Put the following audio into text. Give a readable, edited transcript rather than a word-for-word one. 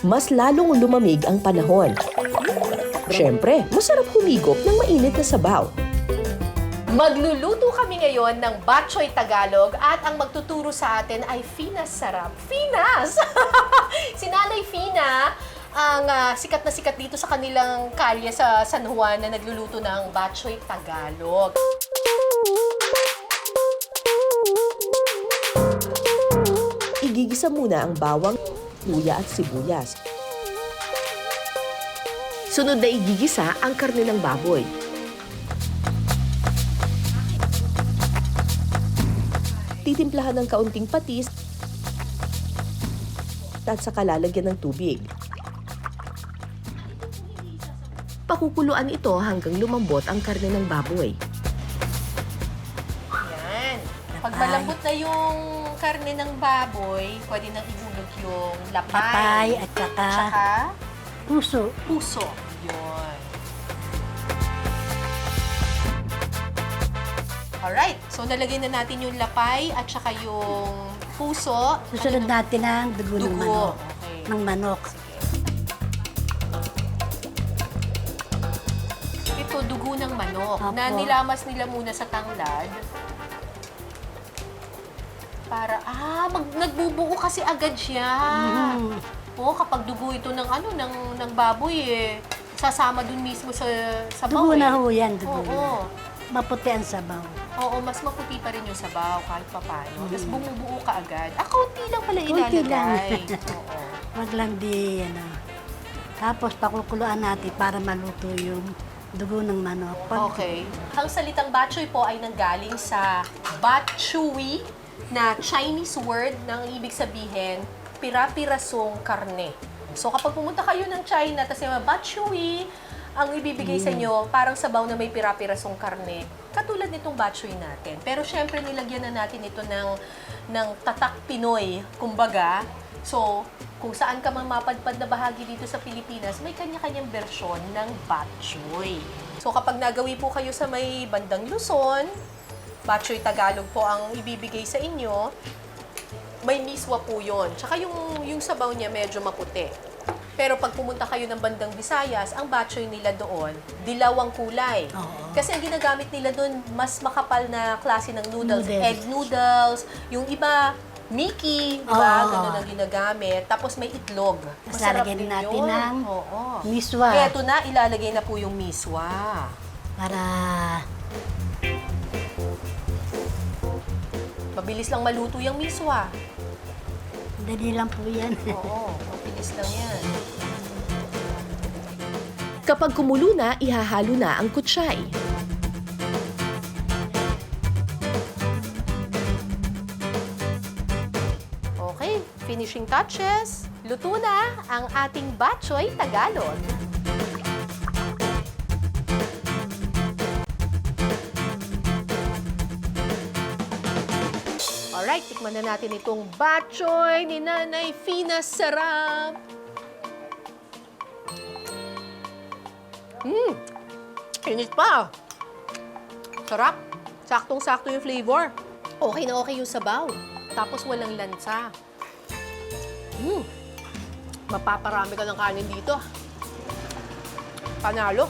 mas lalong lumamig ang panahon. Siyempre, masarap humigop ng mainit na sabaw. Magluluto kami ngayon ng Bok Choy Tagalog at ang magtuturo sa atin ay Finas Sarap. Finas! Si Nanay Fina, ang sikat na sikat dito sa kanilang kalye sa San Juan na nagluluto ng Bok Choy Tagalog. Igigisa muna ang bawang, luya at sibuyas. Sunod na igigisa ang karne ng baboy. Titimplahan ng kaunting patis at saka lalagyan ng tubig. Pakukuluan ito hanggang lumambot ang karne ng baboy. Yan. Pag malambot na yung karne ng baboy, pwede nang ihulog yung lapay. Lapay at saka puso. Puso. Yun. Alright. So, nalagay na natin yung lapay at saka yung puso. Susunod natin ang dugo ng manok. Okay. Ng manok. Ito, dugo ng manok Opo. na nilamas nila muna sa tanglad. Para, nagbubuo kasi agad siya. Oo, kapag dugo ito ng baboy sasama dun mismo sa sabaw. Dugo na ho yan, dugo Oo. na. Maputi ang sabaw. Oo, mas maputi pa rin yung sabaw kahit papano. Tapos bumubuo ka agad. Kaunti lang pala Kunti ilalagay. lang. Oo. Wag lang di, Tapos pakukuluan natin para maluto yung dugo ng manok. Okay. Ang salitang bok choy po ay nanggaling sa bok choy na Chinese word na ang ibig sabihin, pira-pirasong karne. So kapag pumunta kayo ng China, tapos yung bok choy, ang ibibigay sa inyo, parang sabaw na may pira-pirasong karne. Katulad nitong bok choy natin. Pero syempre, nilagyan na natin ito ng tatak Pinoy, kumbaga. So, kung saan ka man mapadpad na bahagi dito sa Pilipinas, may kanya-kanyang bersyon ng bok choy. So, kapag nagawi po kayo sa may bandang Luzon, bok choy Tagalog po ang ibibigay sa inyo, may miswa po yun. Tsaka yung sabaw niya medyo maputi. Pero pag pumunta kayo ng bandang Visayas, ang bok choy nila doon, dilaw ang kulay. Oo. Kasi ang ginagamit nila doon, mas makapal na klase ng noodles. Noodles. Egg noodles, yung iba, Mickey, diba? Oo. Ganun ang ginagamit. Tapos may itlog. Tapos Masarap lalagyan din natin yun. ng Oo. miswa. Kaya ito na, ilalagay na po yung miswa. Para Mabilis lang maluto yung miswa. dali lang po yan. Oo, mabilis lang yan. Kapag kumulo na, ihahalo na ang kutsay. Okay, finishing touches. Luto na ang ating Bok Choy Tagalog. Alright, tikman na natin itong Bok Choy ni Nanay Finas Sarap. Init pa. Sarap. Saktong-sakto yung flavor. Okay na okay yung sabaw. Tapos walang lansa. Mapaparami ka ng kanin dito. Panalo.